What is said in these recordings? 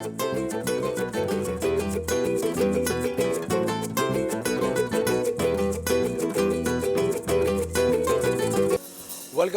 Welcome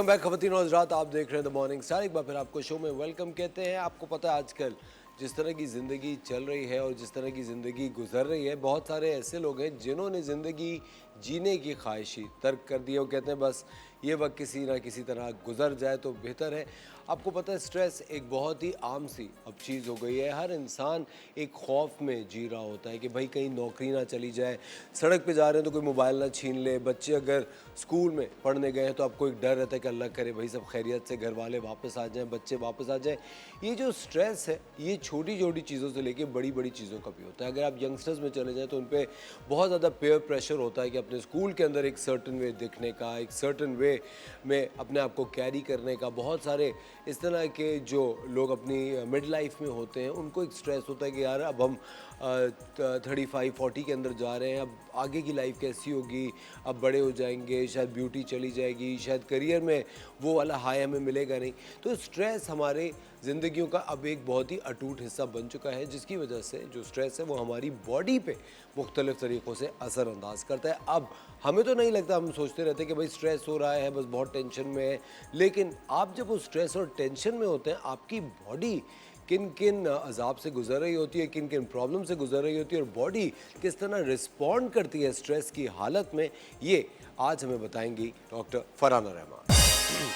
back खवातीन और हज़रात, आप देख रहे हैं द मॉर्निंग स्टार। एक बार फिर आपको शो में वेलकम कहते हैं। आपको पता है आजकल जिस तरह की ज़िंदगी चल रही है और जिस तरह की ज़िंदगी गुजर रही है, बहुत सारे ऐसे लोग हैं जिन्होंने ज़िंदगी जीने की ख्वाहिशी तर्क कर दी है। वो कहते हैं बस ये वक्त किसी ना किसी तरह गुजर जाए तो बेहतर है। आपको पता है स्ट्रेस एक बहुत ही आम सी अब चीज़ हो गई है। हर इंसान एक खौफ में जी रहा होता है कि भाई कहीं नौकरी ना चली जाए, सड़क पे जा रहे हैं तो कोई मोबाइल ना छीन ले, बच्चे अगर स्कूल में पढ़ने गए हैं तो आपको एक डर रहता है कि अल्लाह करे भाई सब खैरियत से घर वाले वापस आ जाएं, बच्चे वापस आ जाएं। ये जो स्ट्रेस है ये छोटी छोटी चीज़ों से लेके बड़ी बड़ी चीज़ों का भी होता है। अगर आप यंगस्टर्स में चले जाएँ तो उन पर बहुत ज़्यादा पेयर प्रेशर होता है कि अपने स्कूल के अंदर एक सर्टन वे दिखने का, एक सर्टन वे में अपने आप को कैरी करने का। बहुत सारे इस तरह के जो लोग अपनी मिड लाइफ में होते हैं उनको एक स्ट्रेस होता है कि यार अब हम 35-40 के अंदर जा रहे हैं, अब आगे की लाइफ कैसी होगी, अब बड़े हो जाएंगे, शायद ब्यूटी चली जाएगी, शायद करियर में वो वाला हाई हमें मिलेगा नहीं। तो स्ट्रेस हमारे ज़िंदगियों का अब एक बहुत ही अटूट हिस्सा बन चुका है, जिसकी वजह से जो स्ट्रेस है वो हमारी बॉडी पे मुख्तलिफ़ तरीक़ों से असरअंदाज करता है। अब हमें तो नहीं लगता, हम सोचते रहते हैं कि भाई स्ट्रेस हो रहा है, बस बहुत टेंशन में है, लेकिन आप जब वो स्ट्रेस और टेंशन में होते हैं, आपकी बॉडी किन किन अजाब से गुजर रही होती है, किन किन प्रॉब्लम से गुजर रही होती है और बॉडी किस तरह रिस्पॉन्ड करती है स्ट्रेस की हालत में, ये आज हमें बताएंगी डॉक्टर फरहाना रहमान।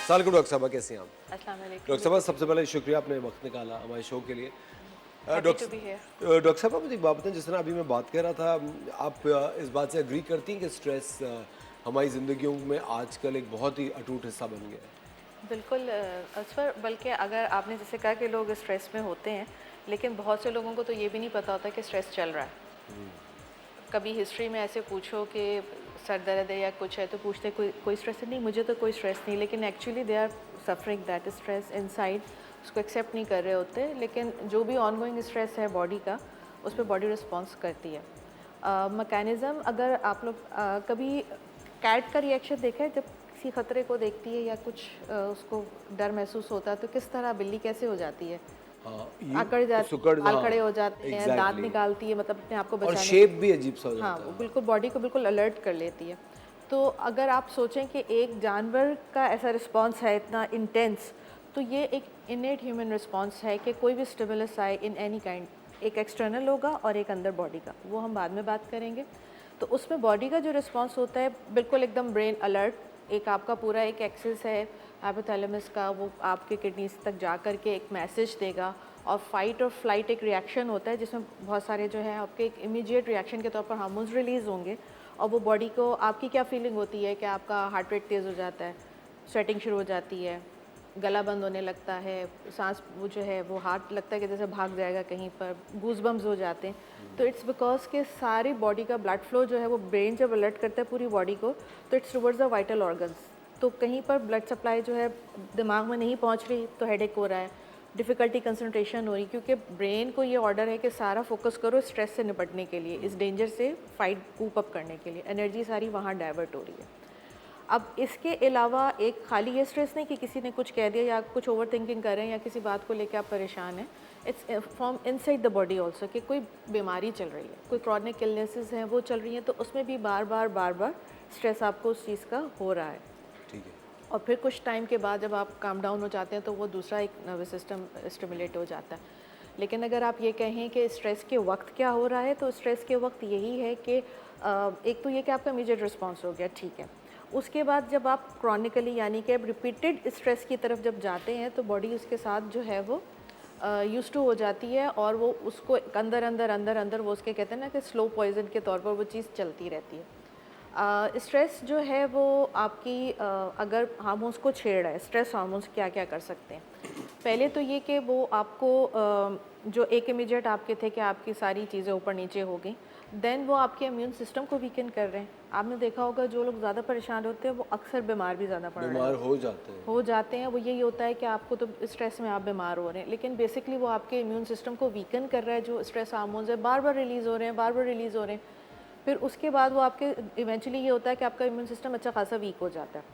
सलाम डॉक्टर साहबा, कैसे हैं आप? अस्सलाम वालेकुम। डॉक्टर साहबा, सबसे पहले शुक्रिया आपने वक्त निकाला हमारे शो के लिए। Happy to be here. Doctor साहब, मुझे एक बात बताएं, जिस तरह अभी मैं बात कर रहा था, आप इस बात से एग्री करती हैं कि स्ट्रेस हमारी ज़िंदगियों में आजकल एक बहुत ही अटूट हिस्सा बन गया है? बिल्कुल असफर, बल्कि अगर आपने जैसे कहा कि लोग स्ट्रेस में होते हैं, लेकिन बहुत से लोगों को तो ये भी नहीं पता होता कि स्ट्रेस चल रहा है। कभी हिस्ट्री में ऐसे पूछो कि सर दर्द है या कुछ है तो पूछते कोई स्ट्रेस है, नहीं मुझे तो कोई स्ट्रेस नहीं, लेकिन actually they are suffering that stress inside, उसको एक्सेप्ट नहीं कर रहे होते। लेकिन जो भी ऑनगोइंग स्ट्रेस है बॉडी का, उस पर बॉडी रिस्पॉन्स करती है। मैकेनिज़्म, अगर आप लोग कभी कैट का रिएक्शन देखा है, जब किसी ख़तरे को देखती है या कुछ उसको डर महसूस होता है तो किस तरह बिल्ली कैसे हो जाती है, आकड़ जाती है, बाल खड़े हो जाते हैं, दांत निकालती है, मतलब अपने आप को बचाने, और शेप भी अजीब सा हो जाता है। हाँ, वो बिल्कुल बॉडी को बिल्कुल अलर्ट कर लेती है। तो अगर आप सोचें कि एक जानवर का ऐसा रिस्पॉन्स है इतना इंटेंस, तो ये एक इनेट ह्यूमन रिस्पॉन्स है कि कोई भी स्टिमुलस आए इन एनी काइंड, एक एक्सटर्नल होगा और एक अंदर बॉडी का, वो हम बाद में बात करेंगे। तो उसमें बॉडी का जो रिस्पॉन्स होता है बिल्कुल एकदम ब्रेन अलर्ट, एक आपका पूरा एक एक्सिस है हाइपोथैलेमस का, वो आपके किडनीज तक जा कर के एक मैसेज देगा। और फाइट और फ्लाइट एक रिएक्शन होता है जिसमें बहुत सारे जो है आपके एक इमीडिएट रिएक्शन के तौर पर हार्मोन्स रिलीज़ होंगे, और वो बॉडी को, आपकी क्या फीलिंग होती है कि आपका हार्ट रेट तेज़ हो जाता है, स्वेटिंग शुरू हो जाती है, गला बंद होने लगता है, सांस वो जो है वो हार्ट लगता है कि जैसे भाग जाएगा कहीं पर, गूज बम्स हो जाते हैं। तो इट्स बिकॉज के सारी बॉडी का ब्लड फ्लो जो है वो ब्रेन जब अलर्ट करता है पूरी बॉडी को, तो it's towards the vital organs. तो कहीं पर ब्लड सप्लाई जो है दिमाग में नहीं पहुंच रही तो हेडेक हो रहा है, डिफ़िकल्टी कंसंट्रेशन हो रही, क्योंकि ब्रेन को ये ऑर्डर है कि सारा फोकस करो स्ट्रेस से निपटने के लिए, इस डेंजर से फाइट कूप अप करने के लिए, एनर्जी सारी वहाँ डाइवर्ट हो रही है। अब इसके अलावा एक खाली ये स्ट्रेस नहीं कि किसी ने कुछ कह दिया या कुछ ओवर थिंकिंग कर रहे हैं या किसी बात को लेकर आप परेशान हैं, it's from inside the body also, कि कोई बीमारी चल रही है, कोई क्रॉनिक इलनेसेस हैं वो चल रही हैं, तो उसमें भी बार बार स्ट्रेस आपको उस चीज़ का हो रहा है। ठीक है। और फिर कुछ टाइम के बाद जब आप काम डाउन हो जाते हैं तो वो दूसरा एक नर्वस सिस्टम स्टिमुलेट हो जाता है। लेकिन अगर आप ये कहें कि स्ट्रेस के वक्त क्या हो रहा है, तो स्ट्रेस के वक्त यही है कि एक तो ये कि आपका इमीडिएट रिस्पॉन्स हो गया, ठीक है। उसके बाद जब आप क्रॉनिकली यानी कि अब रिपीटेड स्ट्रेस की तरफ जब जाते हैं तो बॉडी उसके साथ जो है वो यूज टू हो जाती है, और वो उसको अंदर अंदर अंदर अंदर वो उसके कहते हैं ना कि स्लो पॉइजन के तौर पर वो चीज़ चलती रहती है। स्ट्रेस जो है वो आपकी अगर हार्मोन्स को छेड़ रहा है, स्ट्रेस हार्मोन्स क्या क्या कर सकते हैं। पहले तो ये कि वो आपको जो एक इमीडिएट आपके थे कि आपकी सारी चीज़ें ऊपर नीचे हो गई, देन वो आपके इम्यून सिस्टम को वीकन कर रहे हैं। आपने देखा होगा जो लोग ज़्यादा परेशान होते हैं वो अक्सर बीमार भी ज़्यादा पड़ रहे हैं, बीमार हो जाते हैं। वो यही होता है कि आपको तो स्ट्रेस में आप बीमार हो रहे हैं, लेकिन बेसिकली वो आपके इम्यून सिस्टम को वीकन कर रहा है। जो स्ट्रेस हार्मोन्स है बार बार रिलीज़ हो रहे हैं, बार बार रिलीज़ हो रहे हैं, फिर उसके बाद वो आपके इवेंचुअली ये होता है कि आपका इम्यून सिस्टम अच्छा खासा वीक हो जाता है।